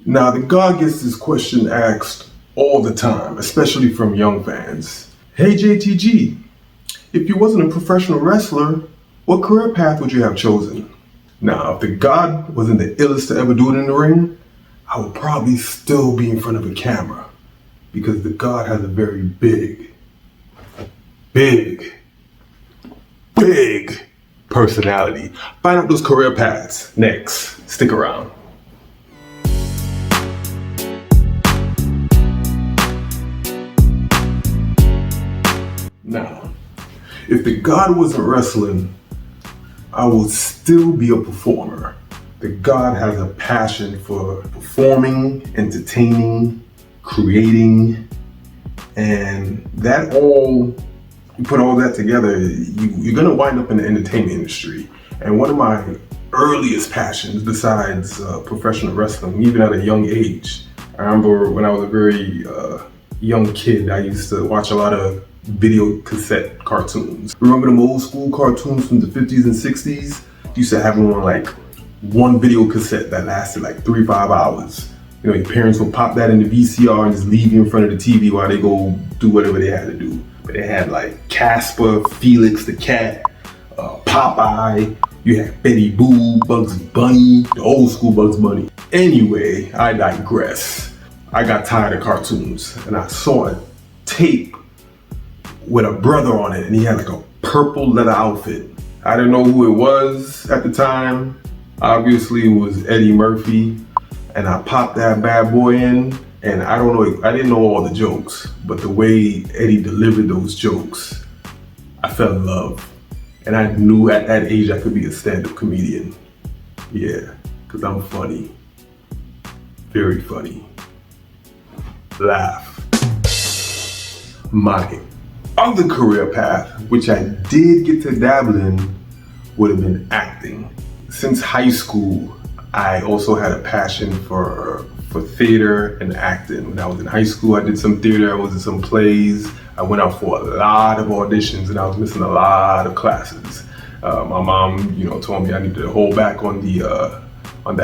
Now, the God gets this question asked all the time, especially from young fans. Hey JTG, if you wasn't a professional wrestler, what career path would you have chosen? Now, if the God wasn't the illest to ever do it in the ring, I would probably still be in front of a camera because the God has a very big personality. Find out those career paths next. Stick around. Now, if the God wasn't wrestling, I would still be a performer. The God has a passion for performing, entertaining, creating, and that all, you put all that together, you're gonna wind up in the entertainment industry. And one of my earliest passions, besides professional wrestling, even at a young age, I remember when I was a very young kid, I used to watch a lot of video cassette cartoons. Remember them old school cartoons from the 50s and 60s? Used to have them on like one video cassette that lasted like 3-5 hours. You know, your parents would pop that in the VCR and just leave you in front of the TV while they go do whatever they had to do. But they had like Casper, Felix the Cat, Popeye, you had Betty Boop, Bugs Bunny, the old school Bugs Bunny. Anyway, I digress. I got tired of cartoons and I saw a tape with a brother on it and he had like a purple leather outfit. I didn't know who it was at the time. Obviously it was Eddie Murphy, and I popped that bad boy in, and I didn't know all the jokes, but the way Eddie delivered those jokes, I fell in love. And I knew at that age I could be a stand-up comedian. Yeah, because I'm funny. Very funny. Laugh. My other career path, which I did get to dabble in, would have been acting. Since high school, I also had a passion for theater and acting. When I was in high school, I did some theater, I was in some plays. I went out for a lot of auditions and I was missing a lot of classes. My mom, told me I needed to hold back on the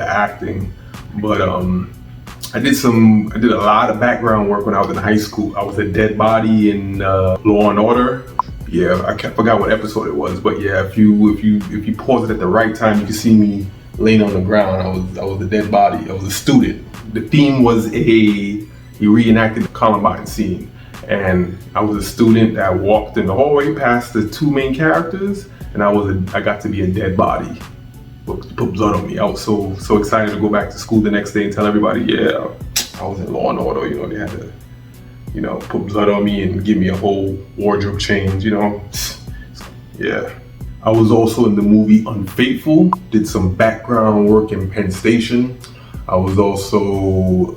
acting, but I did a lot of background work when I was in high school. I was a dead body in Law and Order. Yeah, I forgot what episode it was, but yeah, if you pause it at the right time, you can see me laying on the ground. I was a dead body. I was a student. The theme was he reenacted the Columbine scene, and I was a student that walked in the hallway past the two main characters, and I got to be a dead body. Put blood on me. I was so excited to go back to school the next day and tell everybody, yeah, I was in Law and Order. They had to, put blood on me and give me a whole wardrobe change. Yeah. I was also in the movie Unfaithful. Did some background work in Penn Station. I was also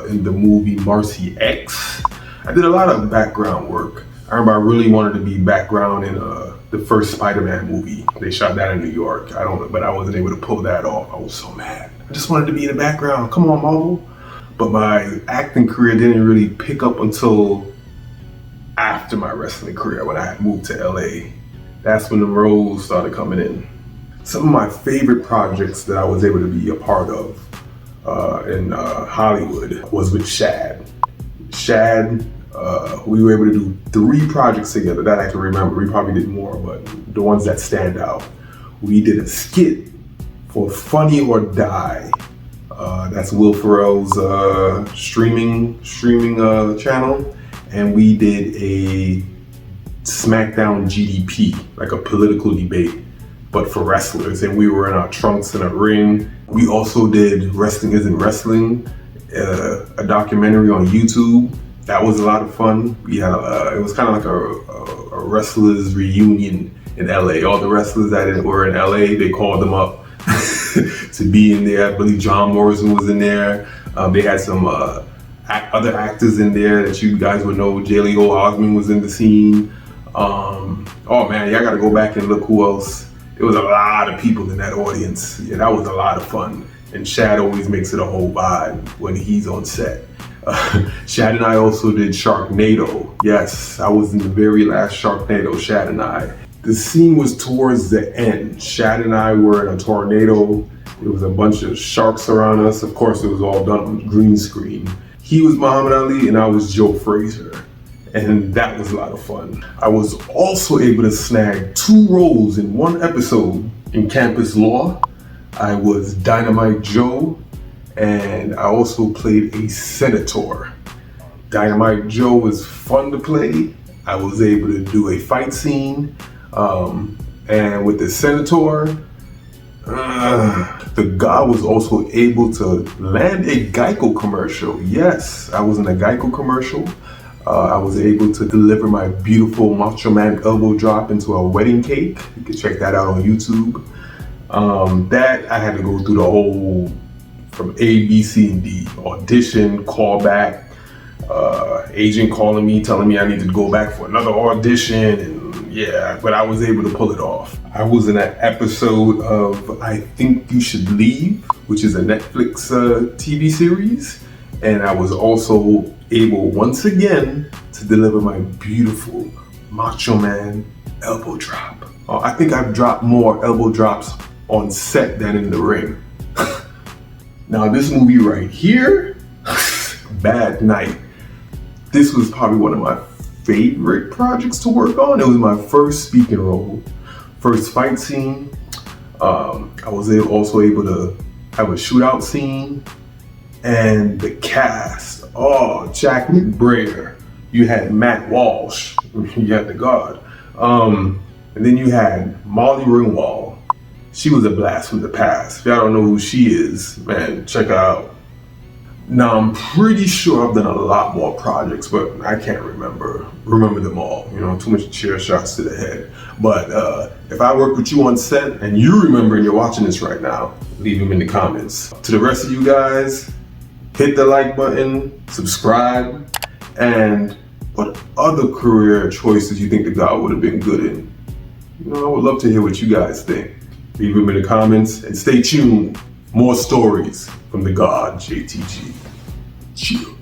in the movie Marcy X. I did a lot of background work. I remember I really wanted to be background in the first Spider-Man movie. They shot that in New York. But I wasn't able to pull that off. I was so mad. I just wanted to be in the background. Come on, Marvel. But my acting career didn't really pick up until after my wrestling career, when I had moved to LA. That's when the roles started coming in. Some of my favorite projects that I was able to be a part of in Hollywood was with Shad. Shad, we were able to do 3 projects together that I can remember. We probably did more, but the ones that stand out. We did a skit for Funny or Die. That's Will Ferrell's streaming channel. And we did a SmackDown GDP, like a political debate, but for wrestlers. And we were in our trunks in a ring. We also did Wrestling Isn't Wrestling, a documentary on YouTube. That was a lot of fun. We had it was kind of like a wrestlers reunion in LA. All the wrestlers that were in LA, they called them up to be in there. I believe John Morrison was in there. They had some other actors in there that you guys would know. J. Leo Osmond was in the scene. Oh man, y'all gotta go back and look who else. There was a lot of people in that audience. Yeah, that was a lot of fun. And Shad always makes it a whole vibe when he's on set. Shad and I also did Sharknado. Yes, I was in the very last Sharknado, Shad and I. The scene was towards the end. Shad and I were in a tornado. It was a bunch of sharks around us. Of course, it was all done on green screen. He was Muhammad Ali and I was Joe Frazier. And that was a lot of fun. I was also able to snag 2 roles in one episode in Campus Law. I was Dynamite Joe, and I also played a senator. Dynamite Joe was fun to play. I was able to do a fight scene, and with the senator, the guy was also able to land a Geico commercial. Yes, I was in a Geico commercial. I was able to deliver my beautiful Macho Man elbow drop into a wedding cake. You can check that out on YouTube. That I had to go through the whole from A, B, C, and D. Audition, callback, agent calling me, telling me I need to go back for another audition, and yeah, but I was able to pull it off. I was in an episode of I Think You Should Leave, which is a Netflix TV series, and I was also able once again to deliver my beautiful Macho Man elbow drop. I think I've dropped more elbow drops on set than in the ring. Now this movie right here, Bad Night. This was probably one of my favorite projects to work on. It was my first speaking role, first fight scene. I was also able to have a shootout scene, and the cast. Oh, Jack McBrayer. You had Matt Walsh. You had the guard. And then you had Molly Ringwald. She was a blast from the past. If y'all don't know who she is, man, check her out. Now, I'm pretty sure I've done a lot more projects, but I can't remember them all. You know, too much chair shots to the head. But if I work with you on set and you remember and you're watching this right now, leave them in the comments. To the rest of you guys, hit the like button, subscribe, and what other career choices you think the guy would have been good in? You know, I would love to hear what you guys think. Leave them in the comments and stay tuned. More stories from the God, JTG. Chill.